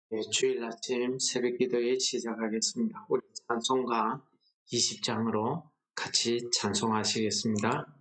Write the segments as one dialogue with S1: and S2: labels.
S1: 네, 주일 아침 새벽 기도에 시작하겠습니다. 우리 찬송가 20장으로 같이 찬송하시겠습니다.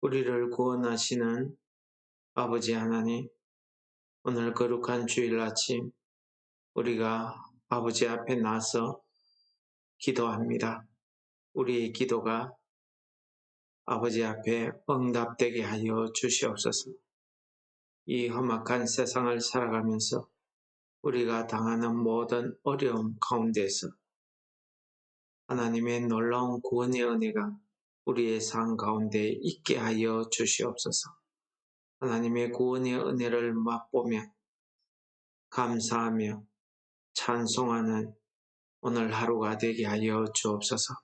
S1: 우리를 구원하시는 아버지 하나님, 오늘 거룩한 주일 아침 우리가 아버지 앞에 나서 기도합니다. 우리의 기도가 아버지 앞에 응답되게 하여 주시옵소서. 이 험악한 세상을 살아가면서 우리가 당하는 모든 어려움 가운데서 하나님의 놀라운 구원의 은혜가 우리의 삶 가운데 있게 하여 주시옵소서. 하나님의 구원의 은혜를 맛보며 감사하며 찬송하는 오늘 하루가 되게 하여 주옵소서.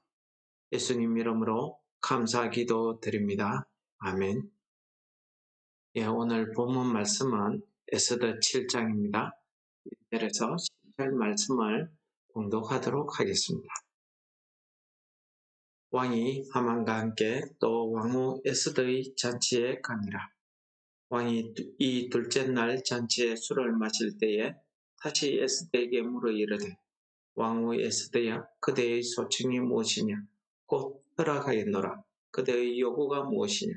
S1: 예수님 이름으로 감사 기도 드립니다. 아멘. 오늘 본문 말씀은 에스더 7장입니다. 1절에서 10절 말씀을 공독하도록 하겠습니다. 왕이 하만과 함께 또 왕후 에스더의 잔치에 가니라. 왕이 이 둘째 날 잔치에 술을 마실 때에 다시 에스더에게 물어 이르되, 왕후 에스더야, 그대의 소청이 무엇이냐? 곧 허락하겠노라. 그대의 요구가 무엇이냐?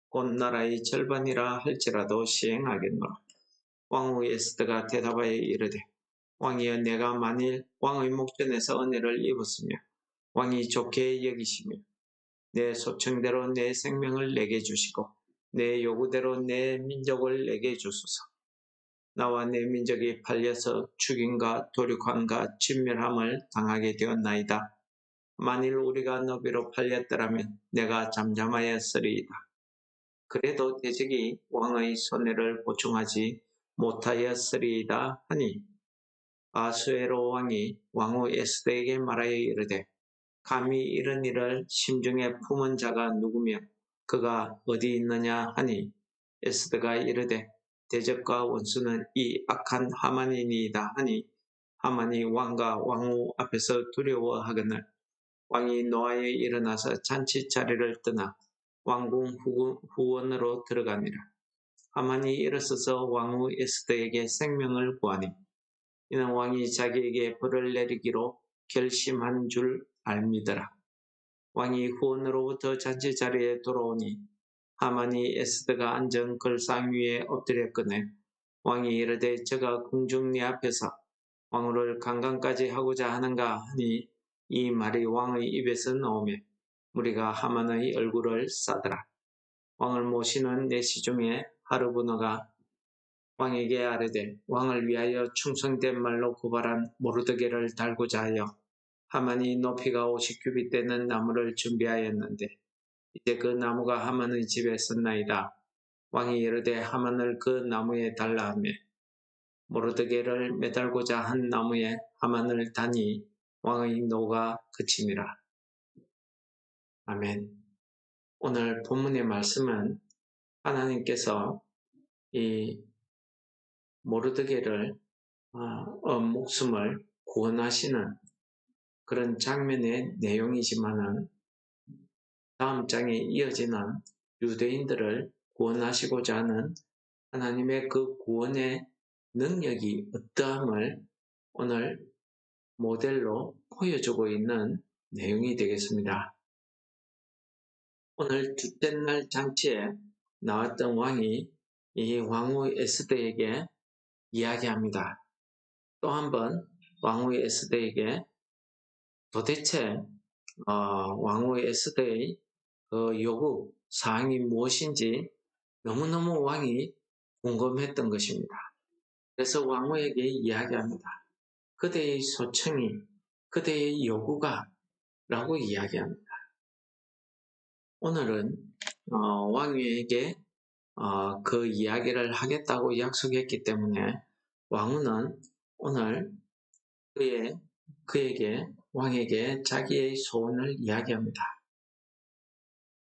S1: 곧 나라의 절반이라 할지라도 시행하겠노라. 왕후 에스더가 대답하여 이르되, 왕이여, 내가 만일 왕의 목전에서 은혜를 입었으며 왕이 좋게 여기시며 내 소청대로 내 생명을 내게 주시고 내 요구대로 내 민족을 내게 주소서. 나와 내 민족이 팔려서 죽임과 도륙함과 진멸함을 당하게 되었나이다. 만일 우리가 너비로 팔렸더라면 내가 잠잠하였으리이다. 그래도 대적이 왕의 손해를 보충하지 못하였으리이다 하니, 아수에로 왕이 왕후 에스더에게 말하여 이르되, 감히 이런 일을 심중에 품은 자가 누구며 그가 어디 있느냐 하니, 에스더가 이르되, 대적과 원수는 이 악한 하만이니이다 하니, 하만이 왕과 왕후 앞에서 두려워하거늘 왕이 노하여 일어나서 잔치 자리를 떠나 왕궁 후원으로 들어가니라. 하만이 일어서서 왕후 에스더에게 생명을 구하니, 이는 왕이 자기에게 벌을 내리기로 결심한 줄 알미더라. 왕이 후원으로부터 잔치 자리에 돌아오니 하만이 에스더가 앉은 걸상 위에 엎드렸거늘 왕이 이르되 저가 궁중 네 앞에서 왕후를 강간까지 하고자 하는가 하니 이 말이 왕의 입에서 나오며 무리가 하만의 얼굴을 싸더라. 왕을 모시는 내시 중에 하르브너가 왕에게 아뢰되 왕을 위하여 충성된 말로 고발한 모르드게를 달고자 하여 하만이 높이가 50규빗 되는 나무를 준비하였는데 이제 그 나무가 하만의 집에 섰나이다. 왕이 이르되 하만을 그 나무에 달라 하며 모르드게를 매달고자 한 나무에 하만을 다니 왕의 노가 그치니라. 아멘. 오늘 본문의 말씀은 하나님께서 이 모르드게를 목숨을 구원하시는 그런 장면의 내용이지만은 다음 장에 이어지는 유대인들을 구원하시고자 하는 하나님의 그 구원의 능력이 어떠함을 오늘 모델로 보여주고 있는 내용이 되겠습니다. 오늘 둘째 날 장치에 나왔던 왕이 이 왕후 에스더에게 이야기합니다. 또 한 번 왕후 에스더에게 도대체 왕후 에스더의 그 요구 사항이 무엇인지 너무너무 왕이 궁금했던 것입니다. 그래서 왕후에게 이야기합니다. 그대의 소청이, 그대의 요구가 라고 이야기합니다. 오늘은 왕후에게 그 이야기를 하겠다고 약속했기 때문에 왕후는 오늘 왕에게 자기의 소원을 이야기합니다.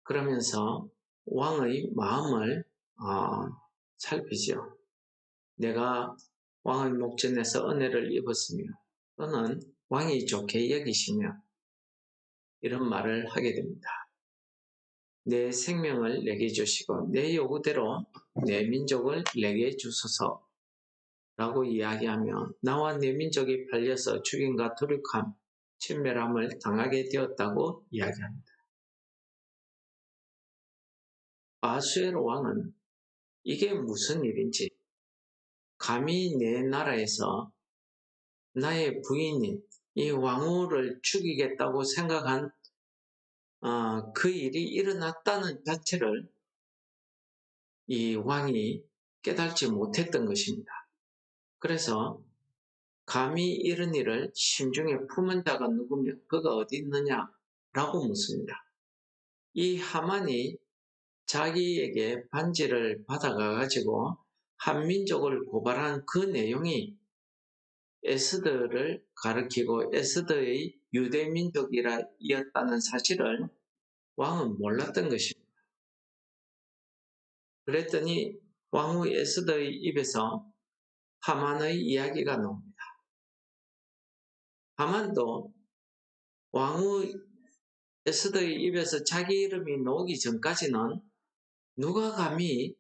S1: 그러면서 왕의 마음을 살피죠. 내가 왕의 목전에서 은혜를 입었으며 또는 왕이 좋게 여기시며 이런 말을 하게 됩니다. 내 생명을 내게 주시고 내 요구대로 내 민족을 내게 주소서 라고 이야기하며 나와 내 민족이 팔려서 죽임과 도륙함, 침멸함을 당하게 되었다고 이야기합니다. 아수에로 왕은 이게 무슨 일인지 감히 내 나라에서 나의 부인인 이 왕후를 죽이겠다고 생각한 그 일이 일어났다는 자체를 이 왕이 깨닫지 못했던 것입니다. 그래서 감히 이런 일을 심중에 품은 자가 누구며 그가 어디 있느냐라고 묻습니다. 이 하만이 자기에게 반지를 받아가지고 한민족을 고발한 그 내용이 에스더를 가리키고 에스더의 유대민족이었다는 사실을 왕은 몰랐던 것입니다. 그랬더니 왕후 에스더의 입에서 하만의 이야기가 나옵니다. 하만도 왕후 에스더의 입에서 자기 이름이 나오기 전까지는 누가 감히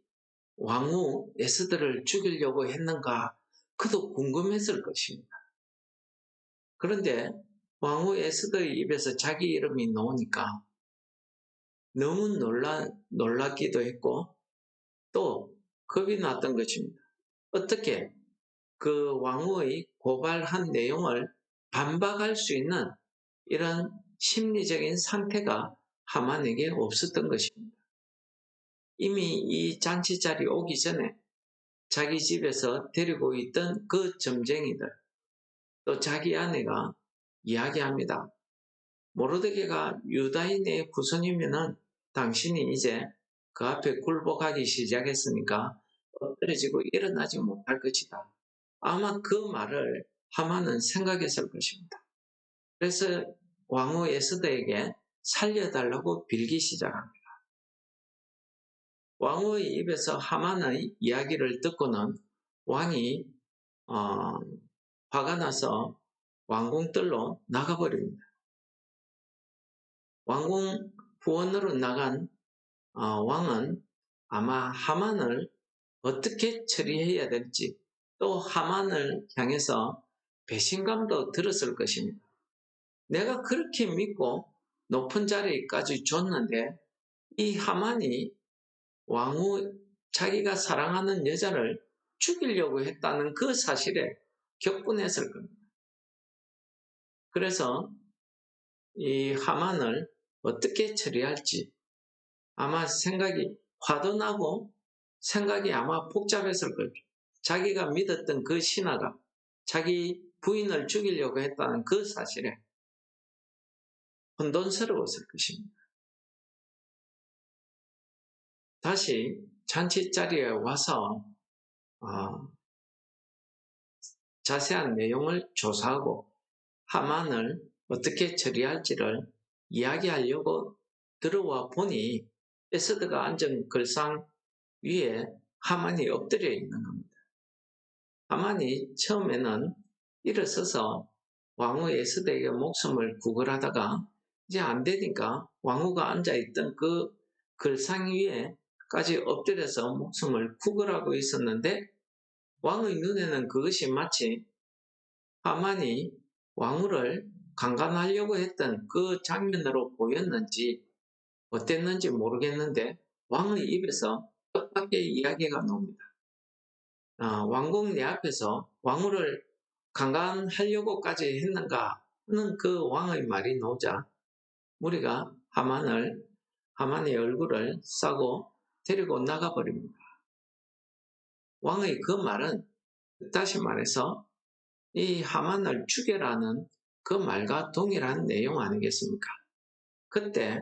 S1: 왕후 에스더를 죽이려고 했는가 그도 궁금했을 것입니다. 그런데 왕후 에스더의 입에서 자기 이름이 나오니까 너무 놀랐기도 했고 또 겁이 났던 것입니다. 어떻게 그 왕후의 고발한 내용을 반박할 수 있는 이런 심리적인 상태가 하만에게 없었던 것입니다. 이미 이 잔치 자리에 오기 전에 자기 집에서 데리고 있던 그 점쟁이들 또 자기 아내가 이야기합니다. 모르드게가 유다인의 후손이면은 당신이 이제 그 앞에 굴복하기 시작했으니까 엎드려지고 일어나지 못할 것이다. 아마 그 말을 하만은 생각했을 것입니다. 그래서 왕후 에스더에게 살려달라고 빌기 시작합니다. 왕후의 입에서 하만의 이야기를 듣고는 왕이 화가 나서 왕궁뜰로 나가버립니다. 왕궁 후원으로 나간 왕은 아마 하만을 어떻게 처리해야 될지 또 하만을 향해서 배신감도 들었을 것입니다. 내가 그렇게 믿고 높은 자리까지 줬는데 이 하만이 왕후 자기가 사랑하는 여자를 죽이려고 했다는 그 사실에 격분했을 겁니다. 그래서 이 하만을 어떻게 처리할지 아마 화도 나고 생각이 아마 복잡했을 거죠. 자기가 믿었던 그 신하가 자기 부인을 죽이려고 했다는 그 사실에 혼돈스러웠을 것입니다. 다시 잔치 자리에 와서 자세한 내용을 조사하고 하만을 어떻게 처리할지를 이야기하려고 들어와 보니 에스더가 앉은 글상 위에 하만이 엎드려 있는 겁니다. 하만이 처음에는 일어서서 왕후 에스더에게 목숨을 구걸하다가 이제 안 되니까 왕후가 앉아있던 그 글상 위에까지 엎드려서 목숨을 구걸하고 있었는데 왕의 눈에는 그것이 마치 하만이 왕후를 강간하려고 했던 그 장면으로 보였는지 어땠는지 모르겠는데 왕의 입에서 뜻밖의 이야기가 나옵니다. 왕궁 내 앞에서 왕후를 강간하려고까지 했는가 하는 그 왕의 말이 나오자 무리가 하만의 얼굴을 싸고 데리고 나가버립니다. 왕의 그 말은 다시 말해서 이 하만을 죽여라는 그 말과 동일한 내용 아니겠습니까? 그때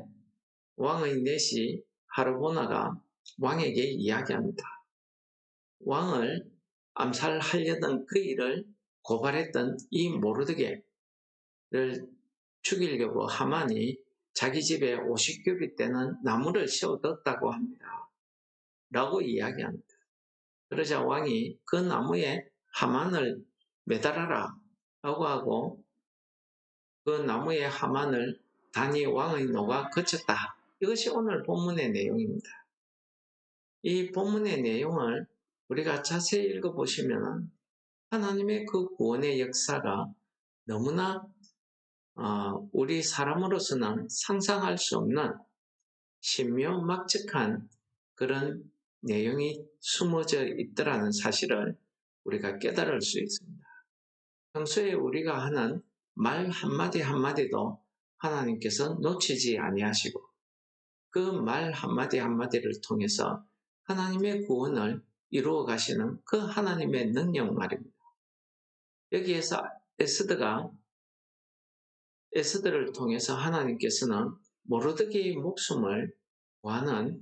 S1: 왕의 내시 하르보나가 왕에게 이야기합니다. 왕을 암살하려던 그 일을 고발했던 이 모르드게를 죽이려고 하만이 자기 집에 50규빗 되는 나무를 세워뒀다고 합니다. 라고 이야기합니다. 그러자 왕이 그 나무에 하만을 매달아라 라고 하고 그 나무에 하만을 다니 왕의 노가 그쳤다. 이것이 오늘 본문의 내용입니다. 이 본문의 내용을 우리가 자세히 읽어보시면 하나님의 그 구원의 역사가 너무나 우리 사람으로서는 상상할 수 없는 신묘막측한 그런 내용이 숨어져 있더라는 사실을 우리가 깨달을 수 있습니다. 평소에 우리가 하는 말 한마디 한마디도 하나님께서 놓치지 아니하시고 그 말 한마디 한마디를 통해서 하나님의 구원을 이루어 가시는 그 하나님의 능력 말입니다. 여기에서 에스더를 통해서 하나님께서는 모르드게의 목숨을 구하는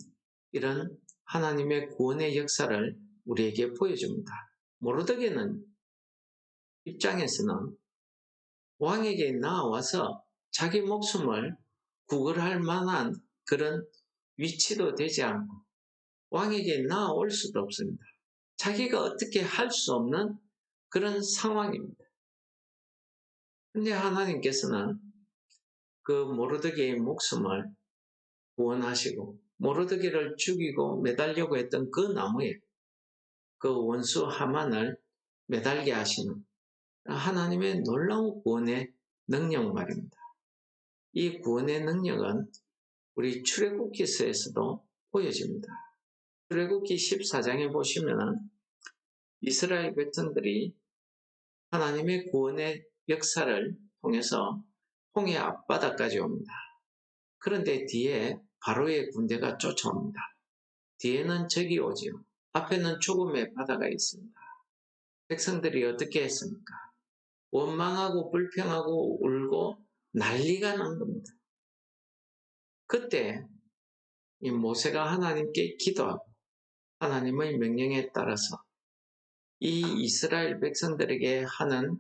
S1: 이런 하나님의 구원의 역사를 우리에게 보여줍니다. 모르드게는 입장에서는 왕에게 나와서 자기 목숨을 구걸할 만한 그런 위치도 되지 않고 왕에게 나올 수도 없습니다. 자기가 어떻게 할 수 없는 그런 상황입니다. 근데 하나님께서는 그 모르드게의 목숨을 구원하시고 모르드게를 죽이고 매달려고 했던 그 나무에 그 원수 하만을 매달게 하시는 하나님의 놀라운 구원의 능력 말입니다. 이 구원의 능력은 우리 출애굽기서에서도 보여집니다. 출애굽기 14장에 보시면 이스라엘 백성들이 하나님의 구원의 역사를 통해서 홍해 앞바다까지 옵니다. 그런데 뒤에 바로의 군대가 쫓아옵니다. 뒤에는 적이 오지요. 앞에는 죽음의 바다가 있습니다. 백성들이 어떻게 했습니까? 원망하고 불평하고 울고 난리가 난 겁니다. 그때 이 모세가 하나님께 기도하고 하나님의 명령에 따라서 이 이스라엘 백성들에게 하는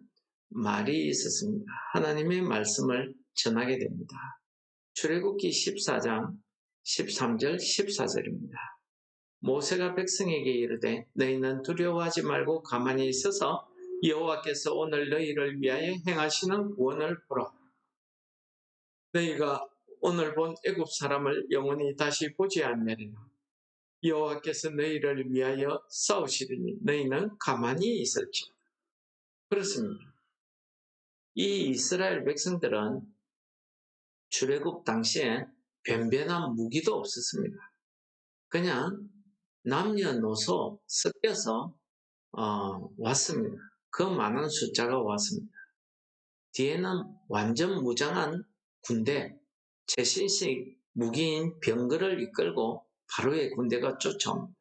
S1: 말이 있었습니다. 하나님의 말씀을 전하게 됩니다. 출애굽기 14장 13절 14절입니다. 모세가 백성에게 이르되 너희는 두려워하지 말고 가만히 있어서 여호와께서 오늘 너희를 위하여 행하시는 구원을 보라. 너희가 오늘 본 애굽 사람을 영원히 다시 보지 않으리라. 여호와께서 너희를 위하여 싸우시리니 너희는 가만히 있을지어다. 그렇습니다. 이 이스라엘 백성들은 출애굽 당시에 변변한 무기도 없었습니다. 그냥 남녀노소 섞여서 왔습니다. 그 많은 숫자가 왔습니다. 뒤에는 완전 무장한 군대, 최신식 무기인 병거를 이끌고 바로의 군대가 쫓아옵니다.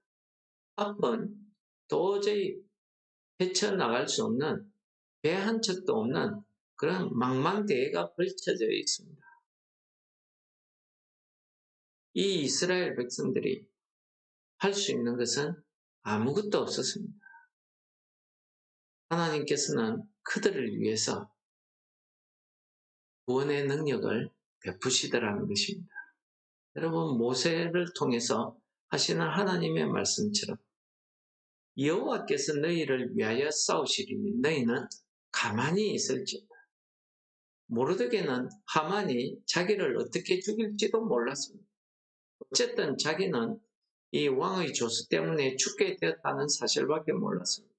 S1: 앞은 도저히 헤쳐나갈 수 없는, 배 한 척도 없는 그런 망망대해가 펼쳐져 있습니다. 이 이스라엘 백성들이 할 수 있는 것은 아무것도 없었습니다. 하나님께서는 그들을 위해서 구원의 능력을 베푸시더라는 것입니다. 여러분, 모세를 통해서 하시는 하나님의 말씀처럼 여호와께서 너희를 위하여 싸우시리니 너희는 가만히 있을지어다. 모르드게는 하만이 자기를 어떻게 죽일지도 몰랐습니다. 어쨌든 자기는 이 왕의 조수 때문에 죽게 되었다는 사실밖에 몰랐습니다.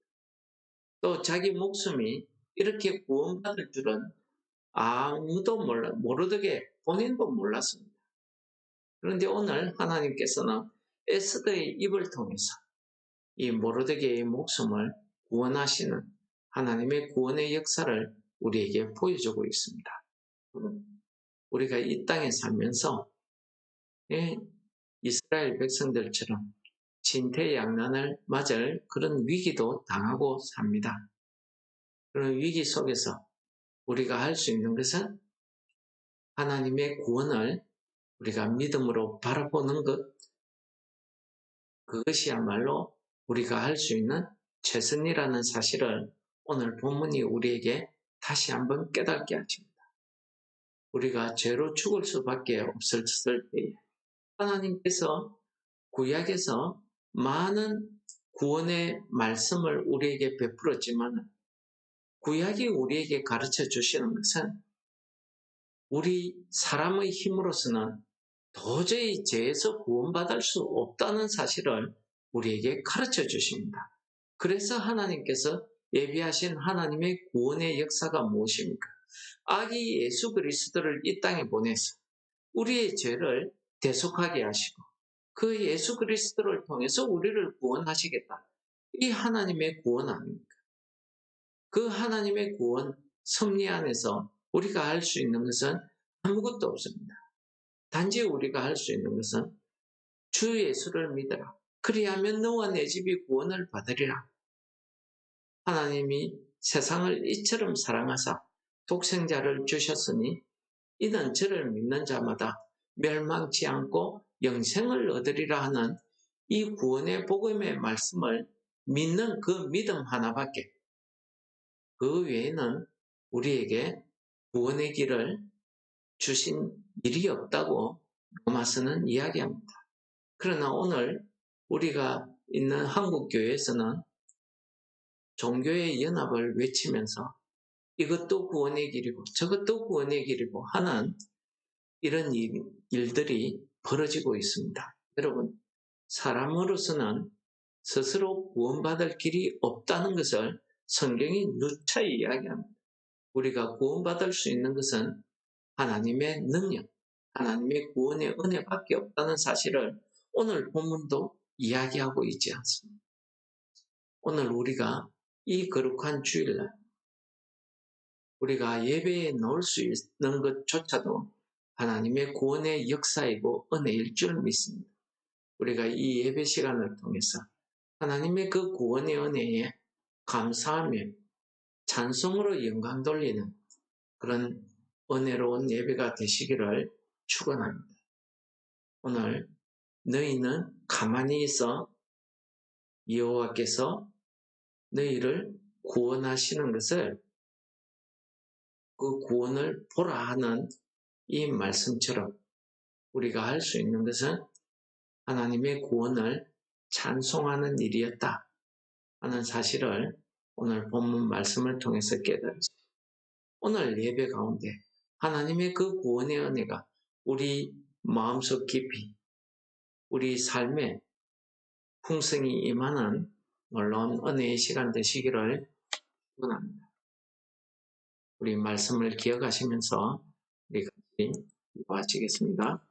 S1: 또 자기 목숨이 이렇게 구원받을 줄은 아무도 모르드게 본인도 몰랐습니다. 그런데 오늘 하나님께서는 에스더의 입을 통해서 이 모르드게의 목숨을 구원하시는 하나님의 구원의 역사를 우리에게 보여주고 있습니다. 우리가 이 땅에 살면서 이스라엘 백성들처럼 진퇴양난을 맞을 그런 위기도 당하고 삽니다. 그런 위기 속에서 우리가 할 수 있는 것은 하나님의 구원을 우리가 믿음으로 바라보는 것, 그것이야말로 우리가 할 수 있는 최선이라는 사실을 오늘 본문이 우리에게 다시 한번 깨닫게 하십니다. 우리가 죄로 죽을 수밖에 없었을 때에 하나님께서 구약에서 많은 구원의 말씀을 우리에게 베풀었지만 구약이 우리에게 가르쳐 주시는 것은 우리 사람의 힘으로서는 도저히 죄에서 구원받을 수 없다는 사실을 우리에게 가르쳐 주십니다. 그래서 하나님께서 예비하신 하나님의 구원의 역사가 무엇입니까? 아기 예수 그리스도를 이 땅에 보내서 우리의 죄를 대속하게 하시고 그 예수 그리스도를 통해서 우리를 구원하시겠다. 이 하나님의 구원 아닙니까? 그 하나님의 구원 섭리 안에서 우리가 할 수 있는 것은 아무것도 없습니다. 단지 우리가 할 수 있는 것은 주 예수를 믿어라. 그리하면 너와 내 집이 구원을 받으리라. 하나님이 세상을 이처럼 사랑하사 독생자를 주셨으니 이는 저를 믿는 자마다 멸망치 않고 영생을 얻으리라 하는 이 구원의 복음의 말씀을 믿는 그 믿음 하나밖에, 그 외에는 우리에게 구원의 길을 주신 일이 없다고 로마서는 이야기합니다. 그러나 오늘 우리가 있는 한국교회에서는 종교의 연합을 외치면서 이것도 구원의 길이고 저것도 구원의 길이고 하는 이런 일들이 벌어지고 있습니다. 여러분, 사람으로서는 스스로 구원받을 길이 없다는 것을 성경이 누차히 이야기합니다. 우리가 구원받을 수 있는 것은 하나님의 능력, 하나님의 구원의 은혜밖에 없다는 사실을 오늘 본문도 이야기하고 있지 않습니다. 오늘 우리가 이 거룩한 주일날 우리가 예배에 넣을 수 있는 것조차도 하나님의 구원의 역사이고 은혜일 줄 믿습니다. 우리가 이 예배 시간을 통해서 하나님의 그 구원의 은혜에 감사하며 찬송으로 영광 돌리는 그런 은혜로운 예배가 되시기를 축원합니다. 오늘 너희는 가만히 있어 여호와께서 너희를 구원하시는 것을, 그 구원을 보라 하는 이 말씀처럼 우리가 할 수 있는 것은 하나님의 구원을 찬송하는 일이었다 하는 사실을 오늘 본문 말씀을 통해서 깨달았습니다. 오늘 예배 가운데 하나님의 그 구원의 은혜가 우리 마음속 깊이 우리 삶에 풍성히 임하는 놀라운 은혜의 시간 되시기를 축원합니다. 우리 말씀을 기억하시면서 우리 같이 기도하시겠습니다.